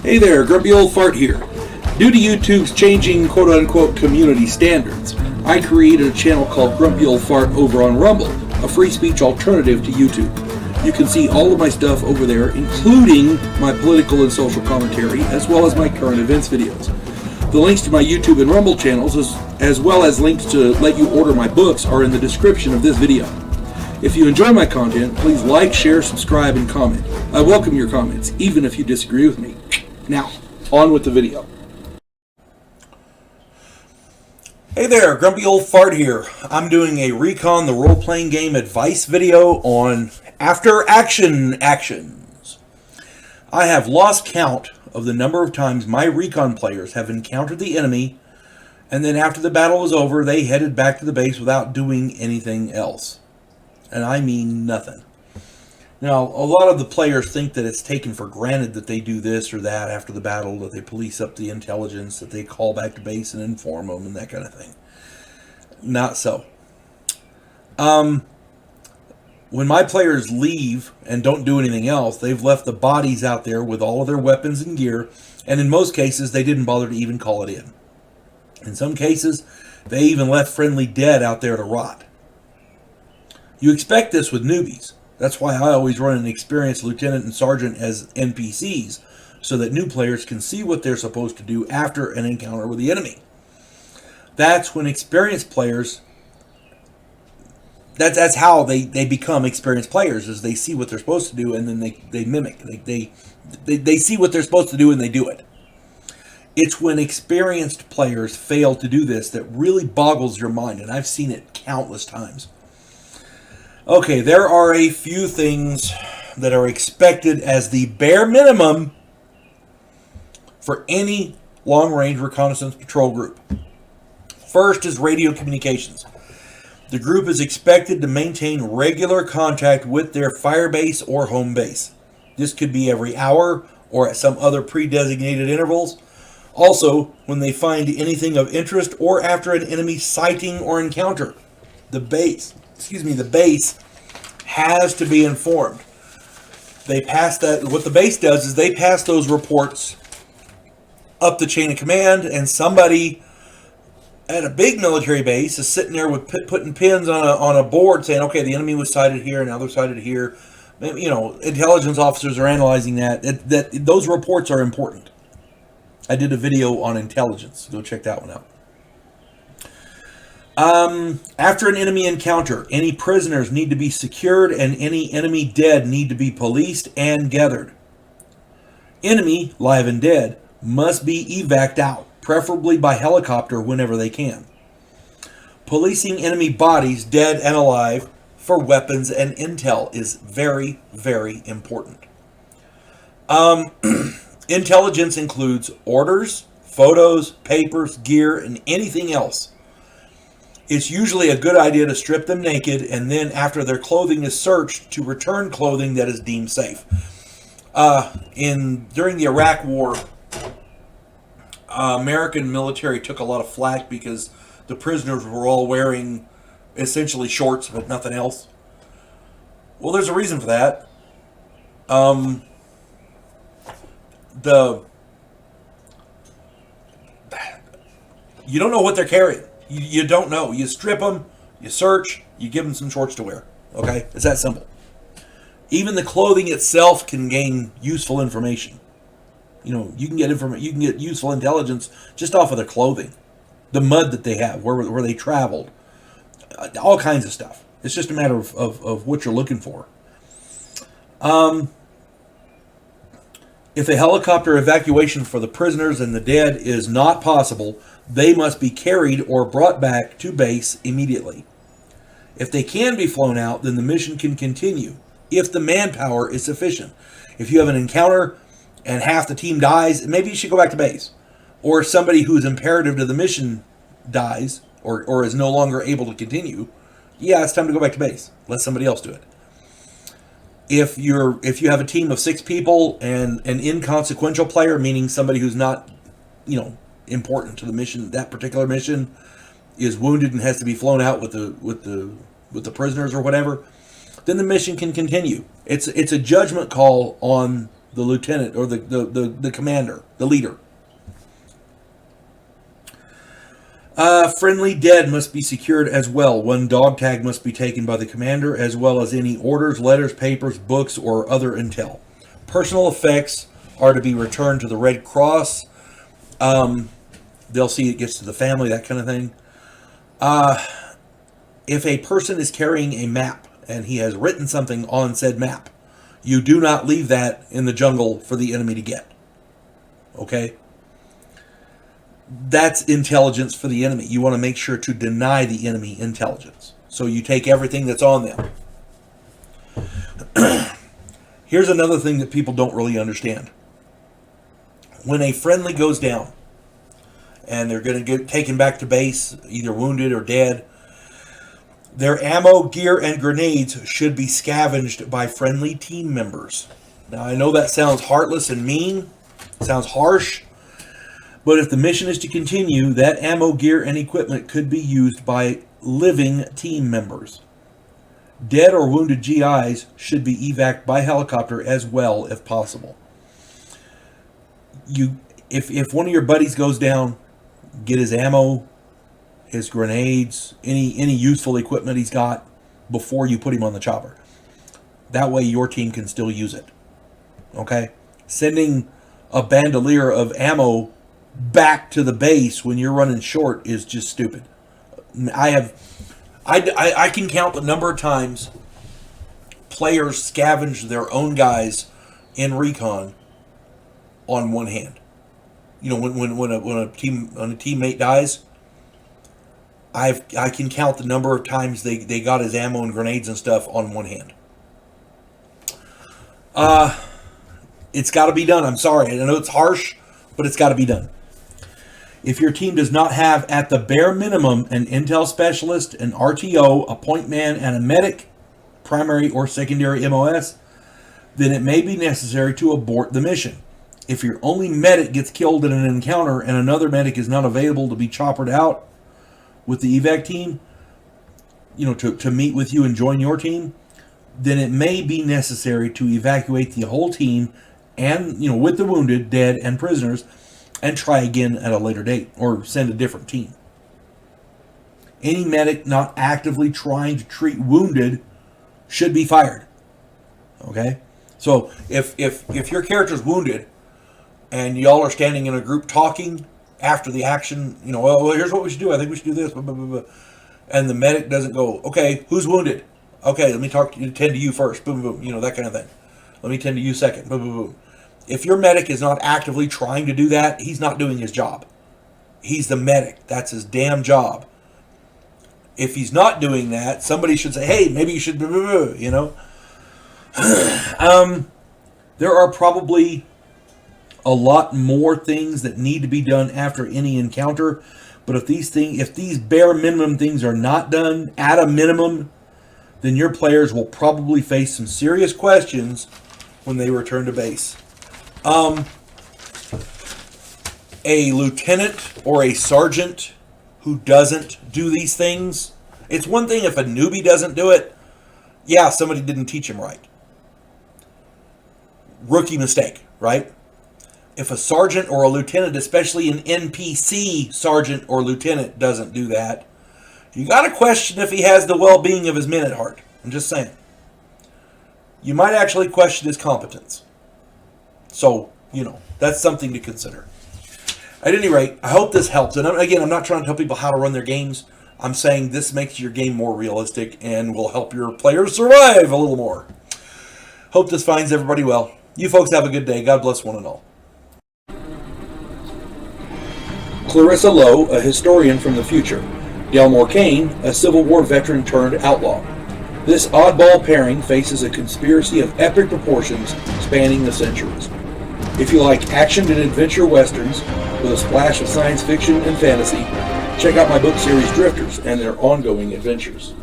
Hey there, Grumpy Old Fart here. Due to YouTube's changing quote-unquote community standards, I created a channel called Grumpy Old Fart over on Rumble, a free speech alternative to YouTube. You can see all of my stuff over there, including my political and social commentary, as well as my current events videos. The links to my YouTube and Rumble channels, as well as links to let you order my books, are in the description of this video. If you enjoy my content, please like, share, subscribe, and comment. I welcome your comments, even if you disagree with me. Now, on with the video. Hey there, Grumpy Old Fart here. I'm doing a Recon the role-playing game advice video on after action actions. I have lost count of the number of times my Recon players have encountered the enemy, and then after the battle was over, they headed back to the base without doing anything else. And I mean nothing. Now, a lot of the players think that it's taken for granted that they do this or that after the battle, that they police up the intelligence, that they call back to base and inform them, and that kind of thing. Not so. When my players leave and don't do anything else, they've left the bodies out there with all of their weapons and gear, and in most cases, they didn't bother to even call it in. In some cases, they even left friendly dead out there to rot. You expect this with newbies. That's why I always run an experienced lieutenant and sergeant as NPCs, so that new players can see what they're supposed to do after an encounter with the enemy. That's when experienced players, that's how they become experienced players, is they see what they're supposed to do and then they mimic. They see what they're supposed to do and they do it. It's when experienced players fail to do this that really boggles your mind, and I've seen it countless times. Okay, there are a few things that are expected as the bare minimum for any long-range reconnaissance patrol group. First is radio communications. The group is expected to maintain regular contact with their fire base or home base. This could be every hour or at some other pre-designated intervals. Also, when they find anything of interest or after an enemy sighting or encounter, the base has to be informed. They pass that. What the base does is they pass those reports up the chain of command, and somebody at a big military base is sitting there with putting pins on a board saying, okay, the enemy was sighted here and now they're sighted here. You know, intelligence officers are analyzing that. Those reports are important. I did a video on intelligence. Go check that one out. After an enemy encounter, any prisoners need to be secured and any enemy dead need to be policed and gathered. Enemy, live and dead, must be evac'd out, preferably by helicopter whenever they can. Policing enemy bodies, dead and alive, for weapons and intel is very, very important. Intelligence includes orders, photos, papers, gear, and anything else. It's usually a good idea to strip them naked, and then after their clothing is searched, to return clothing that is deemed safe. During the Iraq War, American military took a lot of flack because the prisoners were all wearing essentially shorts but nothing else. Well, there's a reason for that. You don't know what they're carrying. You don't know. You strip them, you search, you give them some shorts to wear. Okay? It's that simple. Even the clothing itself can gain useful information. You know, you can get useful intelligence just off of their clothing. The mud that they have, where they traveled. All kinds of stuff. It's just a matter of what you're looking for. If a helicopter evacuation for the prisoners and the dead is not possible, they must be carried or brought back to base immediately. If they can be flown out, then the mission can continue, if the manpower is sufficient. If you have an encounter and half the team dies, maybe you should go back to base. Or if somebody who is imperative to the mission dies, or is no longer able to continue, yeah, it's time to go back to base. Let somebody else do it. If you have a team of 6 people and an inconsequential player, meaning somebody who's not, important to the mission, that particular mission, is wounded and has to be flown out with the prisoners or whatever, then the mission can continue. It's a judgment call on the lieutenant, or the commander, the leader. Friendly dead must be secured as well. One dog tag must be taken by the commander, as well as any orders, letters, papers, books, or other intel. Personal effects are to be returned to the Red Cross. They'll see it gets to the family, that kind of thing. If a person is carrying a map and he has written something on said map, you do not leave that in the jungle for the enemy to get. Okay? That's intelligence for the enemy. You want to make sure to deny the enemy intelligence. So you take everything that's on them. Here's another thing that people don't really understand. When a friendly goes down and they're going to get taken back to base, either wounded or dead, their ammo, gear, and grenades should be scavenged by friendly team members. Now, I know that sounds heartless and mean, sounds harsh, but if the mission is to continue, that ammo, gear, and equipment could be used by living team members. Dead or wounded GIs should be evac'd by helicopter as well, if possible. If one of your buddies goes down, get his ammo, his grenades, any useful equipment he's got before you put him on the chopper. That way your team can still use it. Okay? Sending a bandolier of ammo back to the base when you're running short is just stupid. I can count the number of times players scavenge their own guys in Recon on one hand. You know, when a teammate dies, I can count the number of times they got his ammo and grenades and stuff on one hand. It's got to be done. I'm sorry. I know it's harsh, but it's got to be done. If your team does not have, at the bare minimum, an intel specialist, an RTO, a point man, and a medic, primary or secondary MOS, then it may be necessary to abort the mission. If your only medic gets killed in an encounter and another medic is not available to be choppered out with the evac team, you know, to meet with you and join your team, then it may be necessary to evacuate the whole team and, you know, with the wounded, dead, and prisoners, and try again at a later date, or send a different team. Any medic not actively trying to treat wounded should be fired. Okay? So if your character's wounded and y'all are standing in a group talking after the action, you know, well, here's what we should do. I think we should do this. Blah, blah, blah, blah. And the medic doesn't go, okay, who's wounded? Okay, let me tend to you first. Boom, boom, you know, that kind of thing. Let me tend to you second. Boom, boom, boom. If your medic is not actively trying to do that, he's not doing his job. He's the medic. That's his damn job. If he's not doing that, somebody should say, hey, maybe you should, you know. There are probably a lot more things that need to be done after any encounter, but if these bare minimum things are not done at a minimum, then your players will probably face some serious questions when they return to base. A lieutenant or a sergeant who doesn't do these things, it's one thing if a newbie doesn't do it. Yeah, somebody didn't teach him right. Rookie mistake, right? If a sergeant or a lieutenant, especially an NPC sergeant or lieutenant, doesn't do that, you got to question if he has the well-being of his men at heart. I'm just saying. You might actually question his competence. So, you know, that's something to consider. At any rate, I hope this helps. And again, I'm not trying to tell people how to run their games. I'm saying this makes your game more realistic and will help your players survive a little more. Hope this finds everybody well. You folks have a good day. God bless one and all. Clarissa Lowe, a historian from the future. Delmore Kane, a Civil War veteran turned outlaw. This oddball pairing faces a conspiracy of epic proportions spanning the centuries. If you like action and adventure westerns with a splash of science fiction and fantasy, check out my book series Drifters and their ongoing adventures.